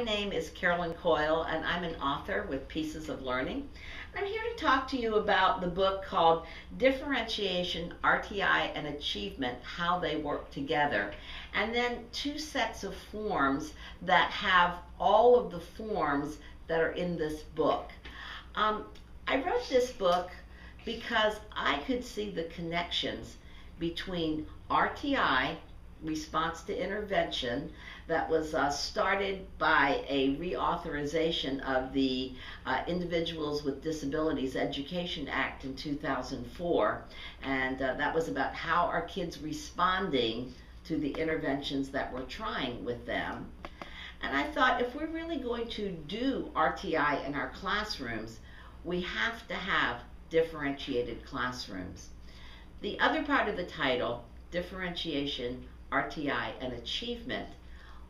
My name is Carolyn Coyle, and I'm an author with Pieces of Learning. I'm here to talk to you about the book called Differentiation, RtI, and Achievement, How They Work Together, and then two sets of forms that have all of the forms that are in this book. I wrote this book because I could see the connections between RtI, response to intervention, that was started by a reauthorization of the Individuals with Disabilities Education Act in 2004, and that was about how are kids responding to the interventions that we're trying with them. And I thought, if we're really going to do RtI in our classrooms, we have to have differentiated classrooms. The other part of the title, Differentiation, RtI, and Achievement,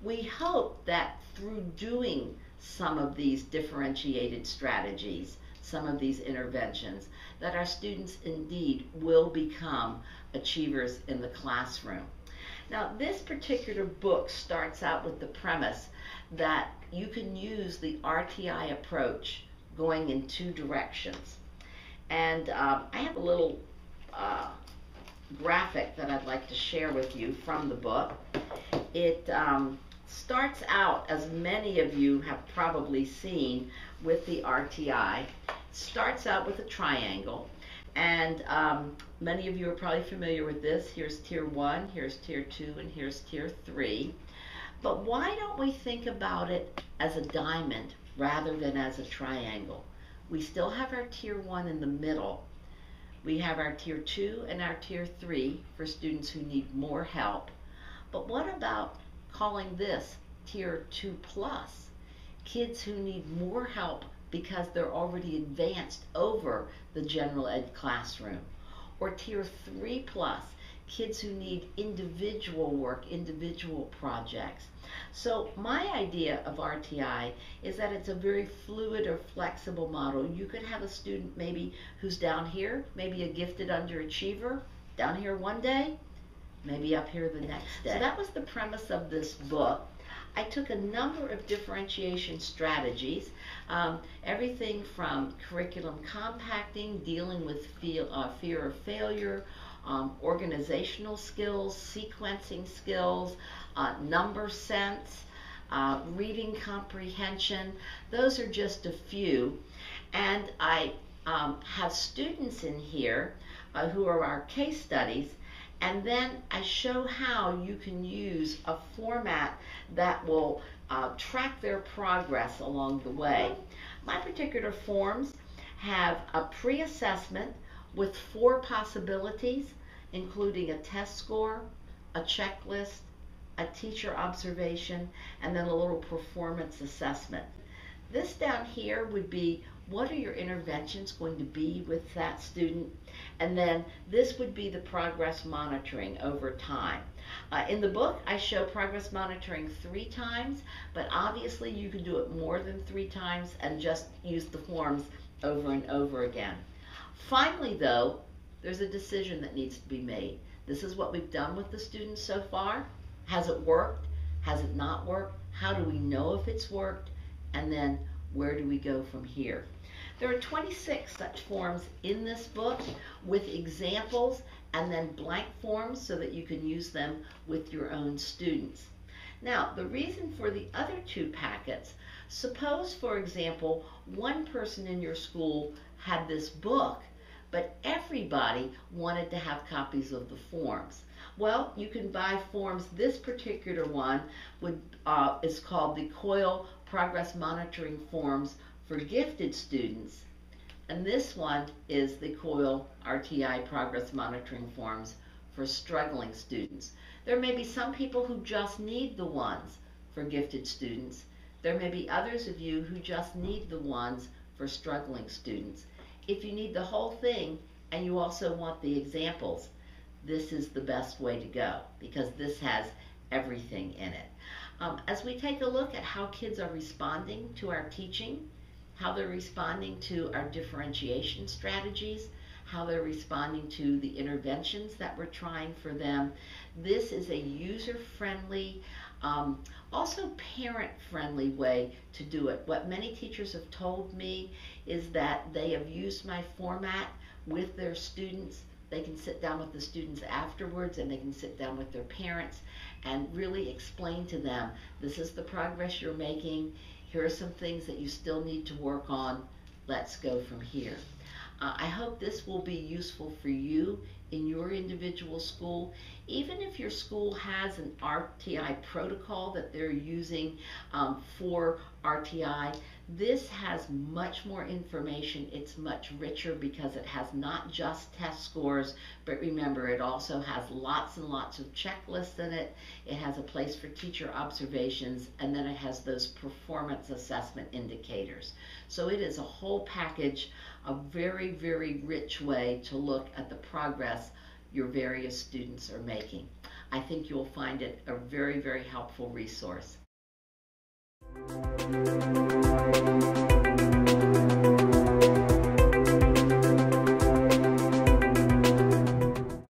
we hope that through doing some of these differentiated strategies, some of these interventions, that our students indeed will become achievers in the classroom. Now, this particular book starts out with the premise that you can use the RtI approach going in two directions. And I have a little graphic that I'd like to share with you from the book. It starts out, as many of you have probably seen with the RtI, starts out with a triangle, and many of you are probably familiar with this. Here's tier 1, here's tier 2, and here's tier 3. But why don't we think about it as a diamond rather than as a triangle? We still have our tier 1 in the middle. We have our tier 2 and our tier 3 for students who need more help. But what about calling this tier 2 plus? Kids who need more help because they're already advanced over the general ed classroom. Or tier 3 plus, kids who need individual work, individual projects. So my idea of RtI is that it's a very fluid or flexible model. You could have a student maybe who's down here, maybe a gifted underachiever, down here one day, maybe up here the next day. So that was the premise of this book. I took a number of differentiation strategies, everything from curriculum compacting, dealing with fear of failure, organizational skills, sequencing skills, number sense, reading comprehension. Those are just a few. And I have students in here who are our case studies, and then I show how you can use a format that will track their progress along the way. My particular forms have a pre-assessment with 4 possibilities, including a test score, a checklist, a teacher observation, and then a little performance assessment. This down here would be, what are your interventions going to be with that student? And then this would be the progress monitoring over time. In the book, I show progress monitoring 3 times, but obviously you can do it more than 3 times and just use the forms over and over again. Finally, though, there's a decision that needs to be made. This is what we've done with the students so far. Has it worked? Has it not worked? How do we know if it's worked? And then where do we go from here? There are 26 such forms in this book with examples and then blank forms so that you can use them with your own students. Now, the reason for the other 2 packets, suppose, for example, one person in your school had this book, but everybody wanted to have copies of the forms. Well, you can buy forms. This particular one is called the Coyle Progress Monitoring Forms for Gifted Students, and this one is the Coyle RtI Progress Monitoring Forms for Struggling Students. There may be some people who just need the ones for gifted students. There may be others of you who just need the ones for struggling students. If you need the whole thing and you also want the examples, this is the best way to go because this has everything in it. As we take a look at how kids are responding to our teaching, how they're responding to our differentiation strategies, how they're responding to the interventions that we're trying for them. This is a user-friendly, also parent-friendly way to do it. What many teachers have told me is that they have used my format with their students. They can sit down with the students afterwards, and they can sit down with their parents and really explain to them, this is the progress you're making, here are some things that you still need to work on, let's go from here. I hope this will be useful for you in your individual school. Even if your school has an RtI protocol that they're using for RtI, this has much more information. It's much richer because it has not just test scores, but remember, it also has lots and lots of checklists in it. It has a place for teacher observations, and then it has those performance assessment indicators. So it is a whole package, a very, very rich way to look at the progress your various students are making. I think you'll find it a very, very helpful resource.